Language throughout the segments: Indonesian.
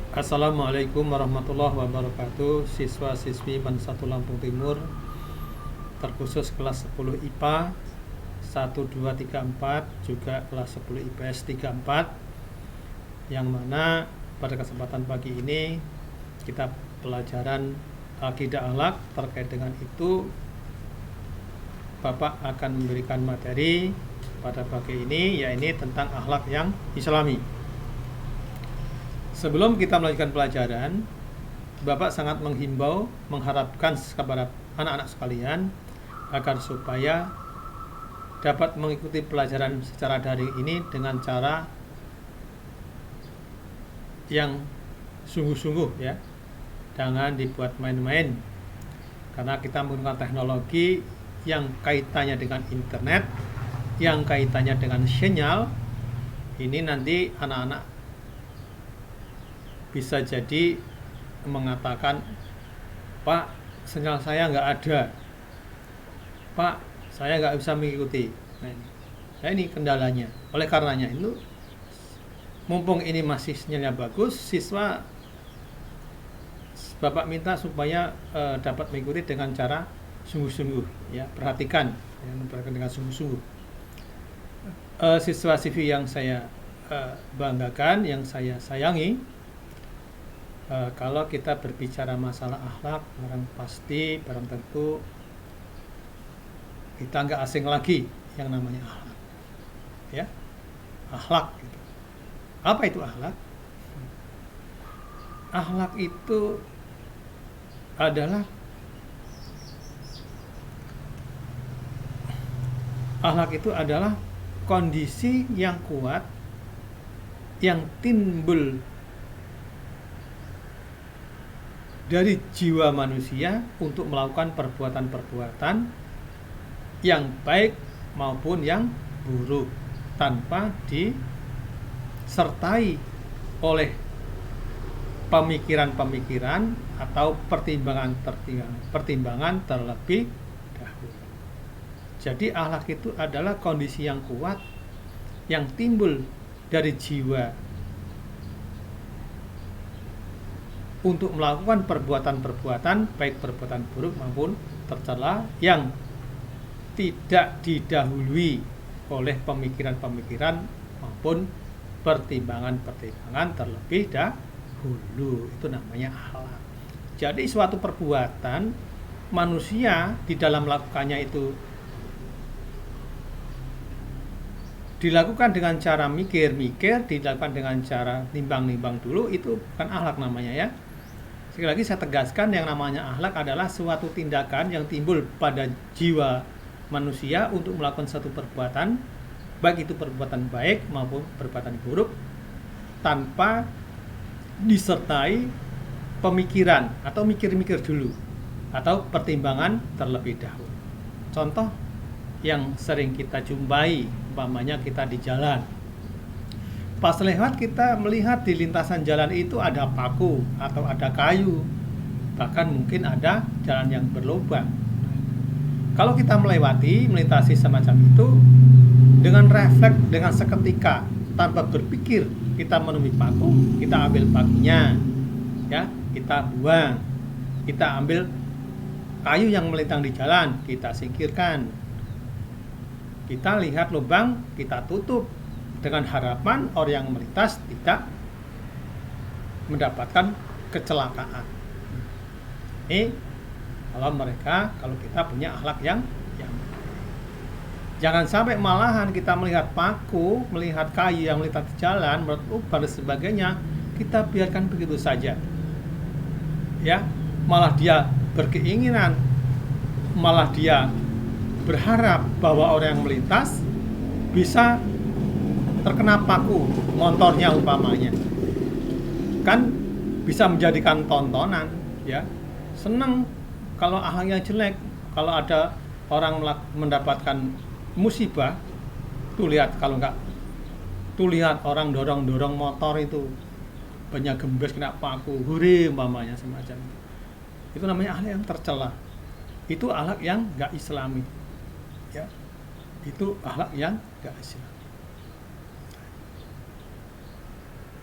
Assalamualaikum warahmatullahi wabarakatuh. Siswa-siswi Mansatu Lampung Timur, terkhusus kelas 10 IPA 1, 2, 3, 4, juga kelas 10 IPS 3, 4, yang mana pada kesempatan pagi ini kita pelajaran akidah akhlak. Terkait dengan itu, Bapak akan memberikan materi pada pagi ini, yaitu tentang akhlak yang islami. Sebelum kita melanjutkan pelajaran, Bapak sangat mengharapkan kepada anak-anak sekalian agar supaya dapat mengikuti pelajaran secara daring ini dengan cara yang sungguh-sungguh, ya. Jangan dibuat main-main, karena kita menggunakan teknologi yang kaitannya dengan internet, yang kaitannya dengan sinyal. Ini nanti anak-anak bisa jadi mengatakan, "Pak, sinyal saya nggak ada. Pak, saya nggak bisa mengikuti." Nah, ini kendalanya. Oleh karenanya itu, mumpung ini masih sinyalnya bagus, siswa Bapak minta supaya dapat mengikuti dengan cara sungguh-sungguh, ya. Perhatikan dengan sungguh-sungguh. Siswa-siswi yang saya banggakan, yang saya sayangi, kalau kita berbicara masalah akhlak, barang tentu kita nggak asing lagi yang namanya akhlak, ya. Akhlak gitu. Apa itu akhlak? Akhlak itu adalah kondisi yang kuat yang timbul dari jiwa manusia untuk melakukan perbuatan-perbuatan yang baik maupun yang buruk, tanpa disertai oleh pemikiran-pemikiran atau pertimbangan terlebih dahulu. Jadi akhlak itu adalah kondisi yang kuat yang timbul dari jiwa untuk melakukan perbuatan-perbuatan baik perbuatan buruk maupun tercela yang tidak didahului oleh pemikiran-pemikiran maupun pertimbangan-pertimbangan terlebih dahulu. Itu namanya akhlak. Jadi suatu perbuatan manusia di dalam melakukannya itu dilakukan dengan cara mikir-mikir, dilakukan dengan cara nimbang-nimbang dulu, itu bukan akhlak namanya, ya. Sekali lagi saya tegaskan, yang namanya akhlak adalah suatu tindakan yang timbul pada jiwa manusia untuk melakukan satu perbuatan, baik itu perbuatan baik maupun perbuatan buruk, tanpa disertai pemikiran atau mikir-mikir dulu atau pertimbangan terlebih dahulu. Contoh yang sering kita jumpai, umpamanya kita di jalan, pas lewat kita melihat di lintasan jalan itu ada paku atau ada kayu, bahkan mungkin ada jalan yang berlubang. Kalau kita melintasi semacam itu, dengan refleks, dengan seketika, tanpa berpikir, kita menemui paku, kita ambil pakunya, ya, kita buang. Kita ambil kayu yang melintang di jalan, kita singkirkan. Kita lihat lubang, kita tutup, dengan harapan orang yang melintas tidak mendapatkan kecelakaan. Ini kalau kita punya akhlak yang jangan sampai malahan kita melihat paku, melihat kayu yang melintas di jalan, dan sebagainya, kita biarkan begitu saja, ya. Malah dia berkeinginan, malah dia berharap bahwa orang yang melintas bisa terkena paku motornya umpamanya, kan bisa menjadikan tontonan, ya. Senang kalau akhlaknya jelek. Kalau ada orang mendapatkan musibah, tuh lihat, kalau enggak, tuh lihat orang dorong motor itu banyak gembes kena paku, hore umpamanya, semacam itu namanya akhlak yang tercela. Itu akhlak yang enggak islami, ya. Itu akhlak yang enggak islami.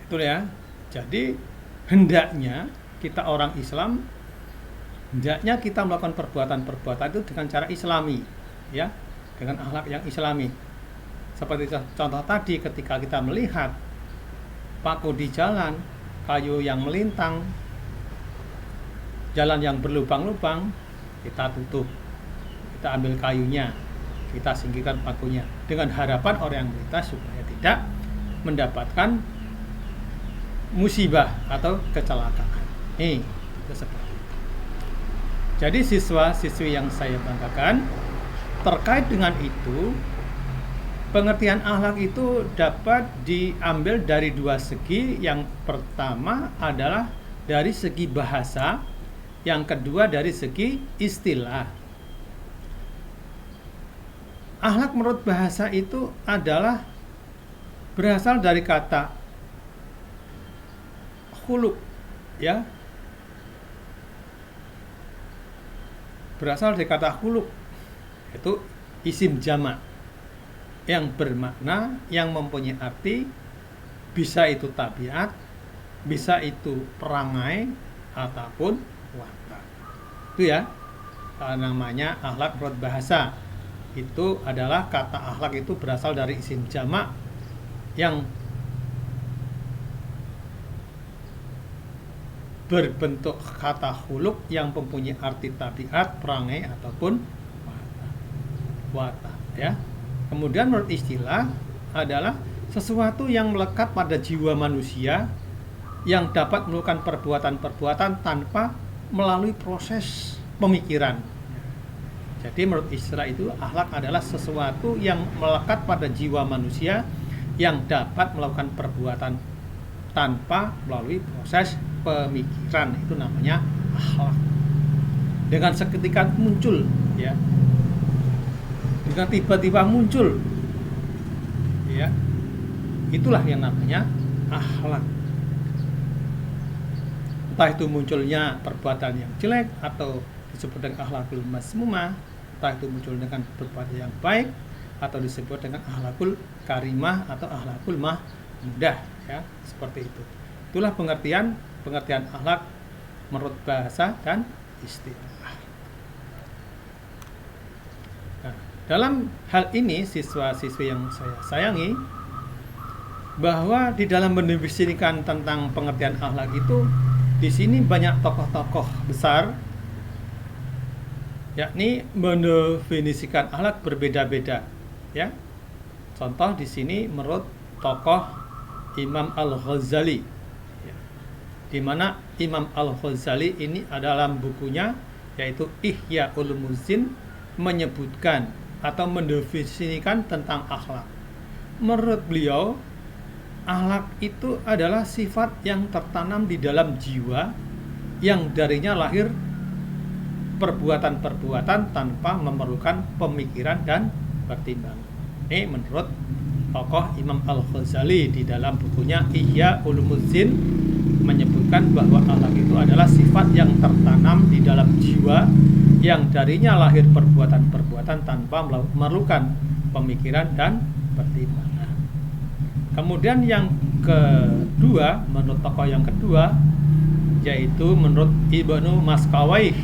Itu ya. Jadi hendaknya kita orang Islam, hendaknya kita melakukan perbuatan-perbuatan itu dengan cara islami, ya, dengan akhlak yang islami. Seperti contoh tadi, ketika kita melihat paku di jalan, kayu yang melintang, jalan yang berlubang-lubang, kita tutup, kita ambil kayunya, kita singkirkan pakunya, dengan harapan orang yang melintas supaya tidak mendapatkan musibah atau kecelakaan. Itu seperti itu. Jadi siswa-siswi yang saya banggakan, terkait dengan itu, pengertian akhlak itu dapat diambil dari dua segi. Yang pertama adalah dari segi bahasa, yang kedua dari segi istilah. Akhlak menurut bahasa itu adalah berasal dari kata khuluq, ya. Berasal dari kata khuluq, itu isim jamak yang bermakna, yang mempunyai arti, bisa itu tabiat, bisa itu perangai, ataupun watak. Itu ya, namanya akhlak menurut bahasa. Itu adalah kata akhlak itu berasal dari isim jamak yang berbentuk kata khuluq yang mempunyai arti tabiat, perangai, ataupun watak, ya. Kemudian menurut istilah adalah sesuatu yang melekat pada jiwa manusia yang dapat melakukan perbuatan-perbuatan tanpa melalui proses pemikiran. Jadi menurut istilah itu, akhlak adalah sesuatu yang melekat pada jiwa manusia yang dapat melakukan perbuatan tanpa melalui proses pemikiran. Itu namanya akhlak. Dengan seketika muncul, ya. Dengan tiba-tiba muncul, ya. Itulah yang namanya akhlak. Entah itu munculnya perbuatan yang jelek atau disebut dengan akhlakul mazmumah, entah itu muncul dengan perbuatan yang baik atau disebut dengan akhlakul karimah atau akhlakul mahmudah, ya, seperti itu. Itulah pengertian akhlak menurut bahasa dan istilah. Nah, dalam hal ini siswa-siswi yang saya sayangi, bahwa di dalam mendefinisikan tentang pengertian akhlak itu, di sini banyak tokoh-tokoh besar, yakni mendefinisikan akhlak berbeda-beda, ya. Contoh di sini menurut tokoh Imam Al-Ghazali, ya, di mana Imam Al-Ghazali ini adalah bukunya yaitu Ihya Ulumuddin menyebutkan atau mendefinisikan tentang akhlak. Menurut beliau, akhlak itu adalah sifat yang tertanam di dalam jiwa yang darinya lahir perbuatan-perbuatan tanpa memerlukan pemikiran dan pertimbangan. Ini menurut tokoh Imam Al-Ghazali di dalam bukunya Ihya Ulumuddin menyebutkan bahwa akhlak itu adalah sifat yang tertanam di dalam jiwa yang darinya lahir perbuatan-perbuatan tanpa memerlukan pemikiran dan pertimbangan. Kemudian yang kedua, menurut tokoh yang kedua, yaitu menurut Ibnu Maskawayh.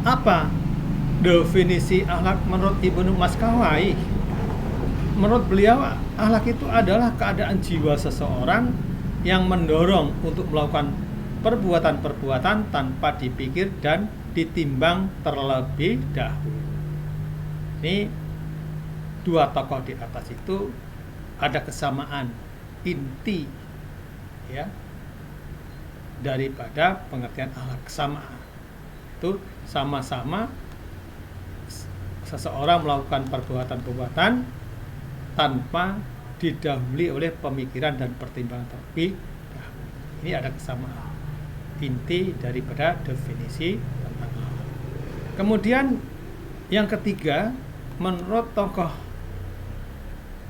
Apa definisi akhlak menurut Ibnu Maskawayh? Menurut beliau, akhlak itu adalah keadaan jiwa seseorang yang mendorong untuk melakukan perbuatan-perbuatan tanpa dipikir dan ditimbang terlebih dahulu. Ini dua tokoh di atas itu ada kesamaan inti, ya, daripada pengertian akhlak. Kesamaan itu sama-sama seseorang melakukan perbuatan-perbuatan tanpa didahului oleh pemikiran dan pertimbangan terlebih dahulu. Ini ada kesamaan inti daripada definisi tentang akhlak. Kemudian yang ketiga, menurut tokoh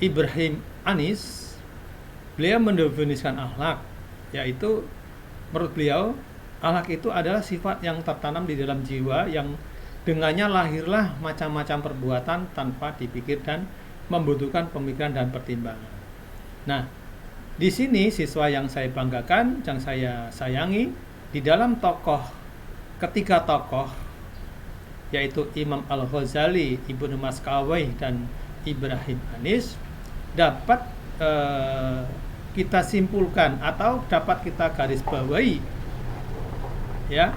Ibrahim Anis, beliau mendefinisikan akhlak, yaitu menurut beliau akhlak itu adalah sifat yang tertanam di dalam jiwa yang dengannya lahirlah macam-macam perbuatan tanpa dipikir dan membutuhkan pemikiran dan pertimbangan. Nah, Di sini siswa yang saya banggakan, yang saya sayangi, di dalam ketiga tokoh, yaitu Imam Al-Ghazali, Ibnu Maskawai, dan Ibrahim Anis, dapat kita simpulkan atau dapat kita garis bawahi, ya,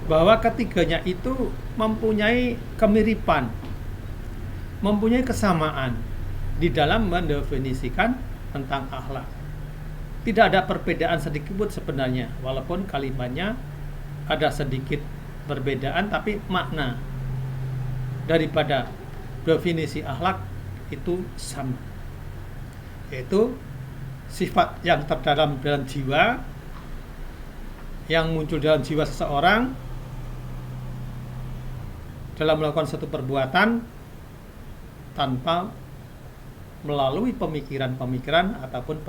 bahwa ketiganya itu mempunyai kemiripan, mempunyai kesamaan di dalam mendefinisikan tentang akhlak. Tidak ada perbedaan sedikit pun sebenarnya, walaupun kalimatnya ada sedikit perbedaan, tapi makna daripada definisi akhlak itu sama, yaitu sifat yang terdalam dalam jiwa, yang muncul dalam jiwa seseorang dalam melakukan suatu perbuatan tanpa melalui pemikiran-pemikiran ataupun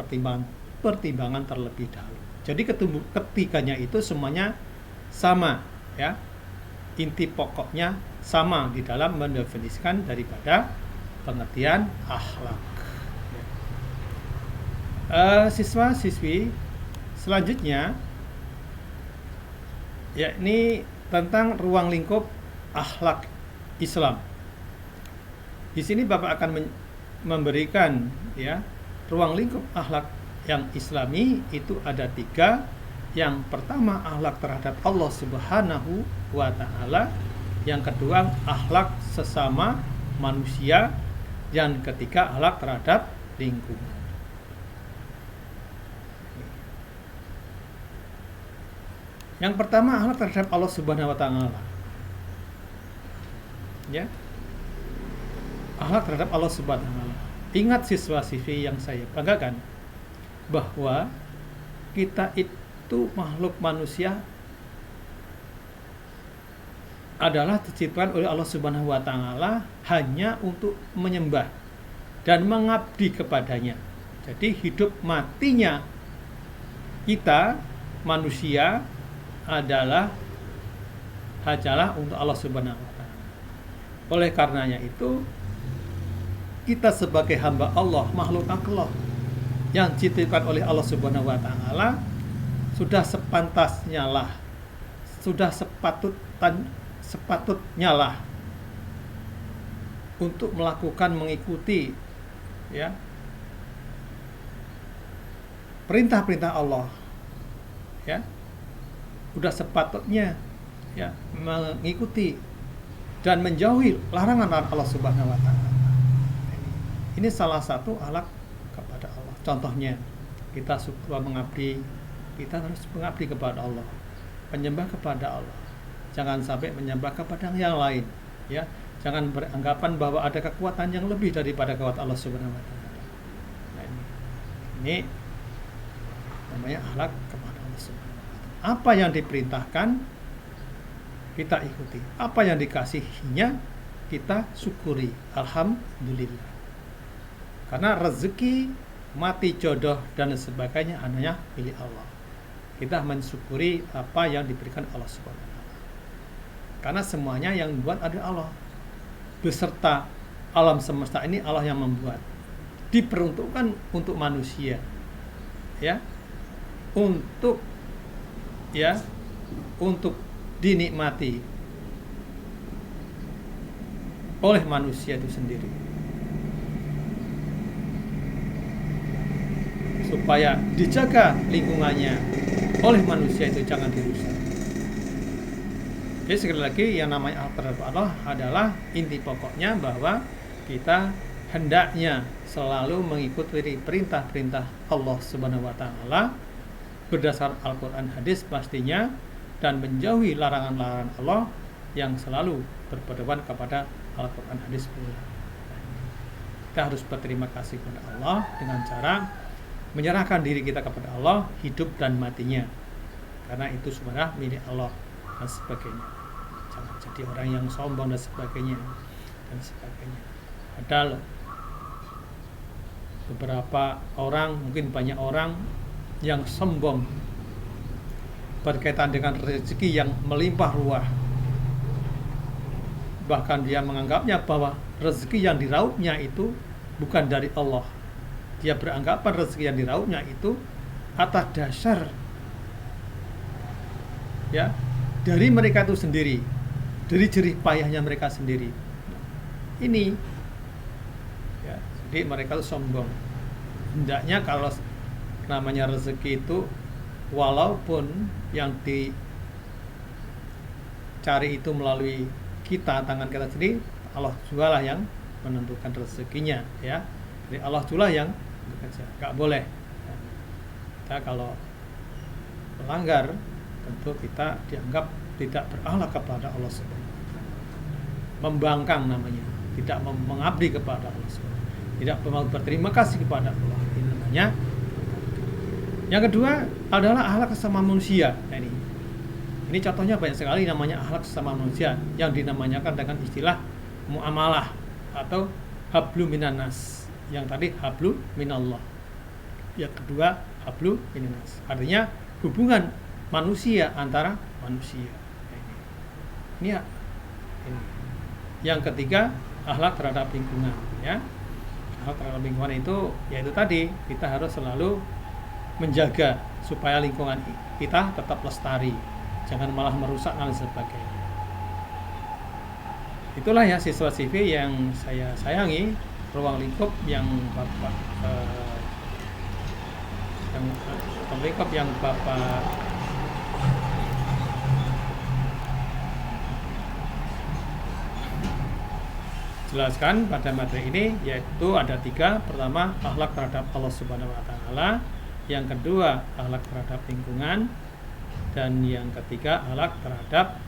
pertimbangan terlebih dahulu. Jadi ketiganya itu semuanya sama, ya. Inti pokoknya sama di dalam mendefinisikan daripada pengertian akhlak. Siswa-siswi selanjutnya, yakni tentang ruang lingkup akhlak Islam. Di sini Bapak akan memberikan, ya, ruang lingkup akhlak yang Islami itu ada 3. Yang pertama, akhlak terhadap Allah Subhanahu wa Ta'ala. Yang kedua, akhlak sesama manusia. Yang ketiga, akhlak terhadap lingkungan. Yang pertama, akhlak terhadap Allah Subhanahu wa Ta'ala. Ya. Akhlak terhadap Allah Subhanahu wa Ta'ala. Ingat siswa-siswi yang saya banggakan, bahwa kita itu makhluk manusia adalah diciptakan oleh Allah Subhanahu wa Ta'ala hanya untuk menyembah dan mengabdi kepadanya. Jadi hidup matinya kita manusia adalah hanyalah untuk Allah Subhanahu wa Ta'ala. Oleh karenanya itu, kita sebagai hamba Allah, makhluk Allah yang diciptakan oleh Allah Subhanahu wa Ta'ala, sudah sepantasnya lah, sudah sepatutnya lah untuk melakukan, mengikuti, ya, perintah-perintah Allah, ya. Sudah sepatutnya, ya, mengikuti dan menjauhi larangan Allah Subhanahu wa Ta'ala. Ini salah satu akhlak kepada Allah. Contohnya, kita suka mengabdi, kita harus mengabdi kepada Allah, menyembah kepada Allah. Jangan sampai menyembah kepada yang lain, ya. Jangan beranggapan bahwa ada kekuatan yang lebih daripada kekuatan Allah Subhanahu wa Ta'ala. Nah, ini namanya akhlak kepada Allah Subhanahu wa Ta'ala. Apa yang diperintahkan kita ikuti, apa yang dikasihinya kita syukuri, alhamdulillah. Karena rezeki, mati, jodoh, dan sebagainya hanya milik Allah. Kita mensyukuri apa yang diberikan Allah Subhanahu wa Ta'ala. Karena semuanya yang membuat adalah Allah. Beserta alam semesta ini Allah yang membuat. Diperuntukkan untuk manusia. Ya. Untuk dinikmati oleh manusia itu sendiri. Supaya dijaga lingkungannya oleh manusia itu, jangan dirusak. Jadi sekali lagi, yang namanya terhadap Allah adalah inti pokoknya bahwa kita hendaknya selalu mengikuti perintah-perintah Allah Subhanahu wa Ta'ala berdasar Al-Quran, hadis pastinya, dan menjauhi larangan-larangan Allah yang selalu berpedoman kepada Al-Quran, hadis pula. Kita harus berterima kasih kepada Allah dengan cara menyerahkan diri kita kepada Allah, hidup dan matinya, karena itu sebenarnya milik Allah dan sebagainya. Jangan jadi orang yang sombong dan sebagainya. Padahal beberapa orang, mungkin banyak orang yang sombong berkaitan dengan rezeki yang melimpah ruah. Bahkan dia menganggapnya bahwa rezeki yang diraupnya itu bukan dari Allah, dia beranggapan rezeki yang diraupnya itu atas dasar ya dari mereka itu sendiri, dari jerih payahnya mereka sendiri. Ini ya, jadi mereka itu sombong. Hendaknya kalau namanya rezeki itu, walaupun yang dicari itu melalui kita, tangan kita sendiri, Allah jualah yang menentukan rezekinya ya. Jadi Allah jualah yang bekerja. Gak boleh kita kalau melanggar, tentu kita dianggap tidak berakhlak kepada Allah Subhanahu wa taala. Membangkang namanya, tidak mengabdi kepada Allah Subhanahu wa taala, tidak mau berterima kasih kepada Allah. Ini namanya. Yang kedua adalah akhlak sesama manusia. Nah, ini contohnya banyak sekali namanya akhlak sesama manusia yang dinamakan dengan istilah muamalah atau hablu minannas. Yang tadi hablu minallah. Yang kedua hablu minannas. Artinya hubungan manusia antara manusia. Ini ya. Ini. Yang ketiga akhlak terhadap lingkungan ya. Akhlak terhadap lingkungan itu yaitu tadi kita harus selalu menjaga supaya lingkungan kita tetap lestari, jangan malah merusak dan sebagainya. Itulah ya siswa CV yang saya sayangi, ruang lingkup yang Bapak jelaskan pada materi ini, yaitu ada 3. Pertama, akhlak terhadap Allah Subhanahu wa taala. Yang kedua, akhlak terhadap lingkungan. Dan yang ketiga, akhlak terhadap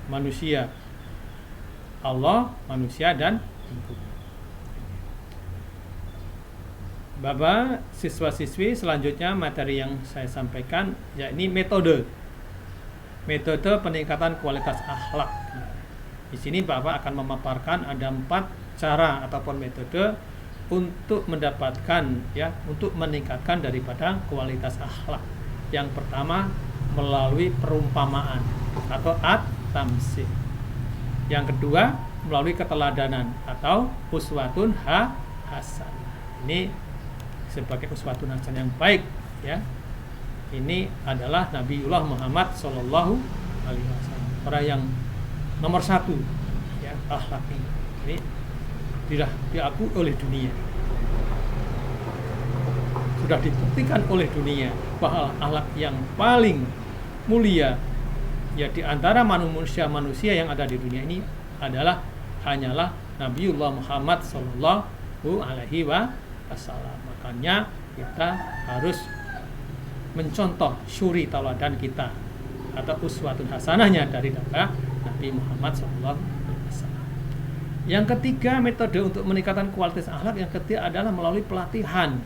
manusia. Allah, manusia, dan lingkungan. Bapak, siswa-siswi, selanjutnya materi yang saya sampaikan yakni metode peningkatan kualitas akhlak. Di sini Bapak akan memaparkan ada 4 cara ataupun metode untuk mendapatkan ya, untuk meningkatkan daripada kualitas akhlak. Yang pertama melalui perumpamaan atau at-tamsil. Yang kedua melalui keteladanan atau uswatun hasanah. Ini sebagai uswatun hasanah yang baik ya. Ini adalah Nabiullah Muhammad sallallahu alaihi wasallam. Orang yang nomor 1 ya akhlak ini diakui oleh dunia, sudah dibuktikan oleh dunia bahwa akhlak yang paling mulia ya di antara manusia yang ada di dunia ini hanyalah Nabiullah Muhammad sallallahu alaihi wasallam. Makanya kita harus mencontoh suri tauladan kita atau uswatun hasanahnya dari Nabi Muhammad SAW. Yang ketiga, metode untuk meningkatkan kualitas akhlak yang ketiga adalah melalui pelatihan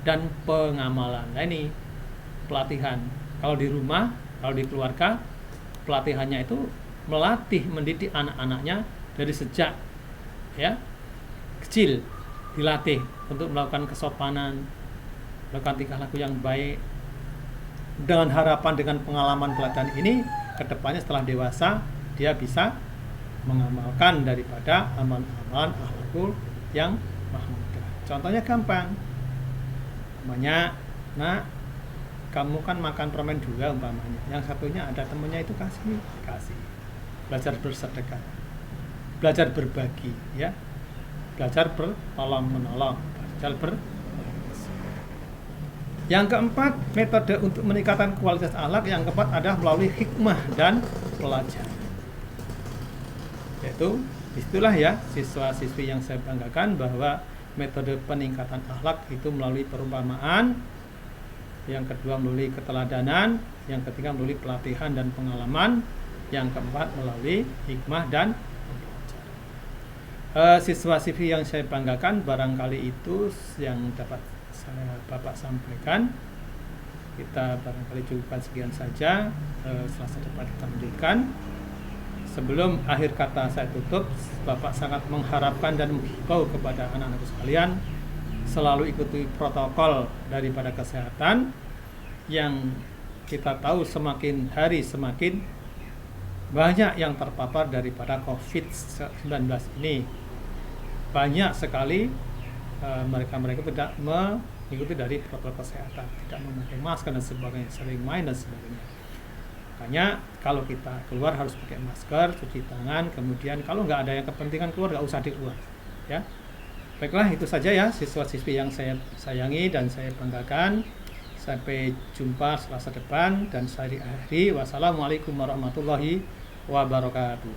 dan pengamalan. Nah ini pelatihan. Kalau di rumah, kalau di keluarga, pelatihannya itu melatih, mendidik anak-anaknya dari sejak ya kecil, dilatih untuk melakukan kesopanan, melakukan tingkah laku yang baik, dengan harapan dengan pengalaman pelatihan ini kedepannya setelah dewasa dia bisa mengamalkan daripada amalan-amalan akhlakul yang mahmudah. Contohnya gampang, umpamanya, nak kamu kan makan permen 2 umpamanya, yang satunya ada temennya itu kasih, belajar bersedekah, belajar berbagi ya, belajar bertolong menolong, belajar Yang keempat, metode untuk meningkatkan kualitas akhlak yang keempat adalah melalui hikmah dan pelajaran. Yaitu, itulah ya siswa-siswi yang saya banggakan bahwa metode peningkatan akhlak itu melalui perumpamaan, yang kedua melalui keteladanan, yang ketiga melalui pelatihan dan pengalaman, yang keempat melalui hikmah dan pelajaran. Siswa-siswi yang saya banggakan barangkali itu yang dapat saya Bapak sampaikan. Kita barangkali cukupkan sekian saja. Selasa depan kita lanjutkan. Sebelum akhir kata saya tutup, Bapak sangat mengharapkan dan menghimbau kepada anak-anak sekalian selalu ikuti protokol daripada kesehatan yang kita tahu semakin hari semakin banyak yang terpapar daripada COVID-19 ini. Banyak sekali mereka tidak mengikuti dari protokol kesehatan, tidak memakai masker dan sebagainya, sering main dan sebagainya. Makanya kalau kita keluar harus pakai masker, cuci tangan, kemudian kalau nggak ada yang kepentingan keluar nggak usah keluar, ya. Baiklah, itu saja ya siswa-siswi yang saya sayangi dan saya banggakan. Sampai jumpa Selasa depan dan saya akhiri. Wassalamualaikum warahmatullahi wabarakatuh.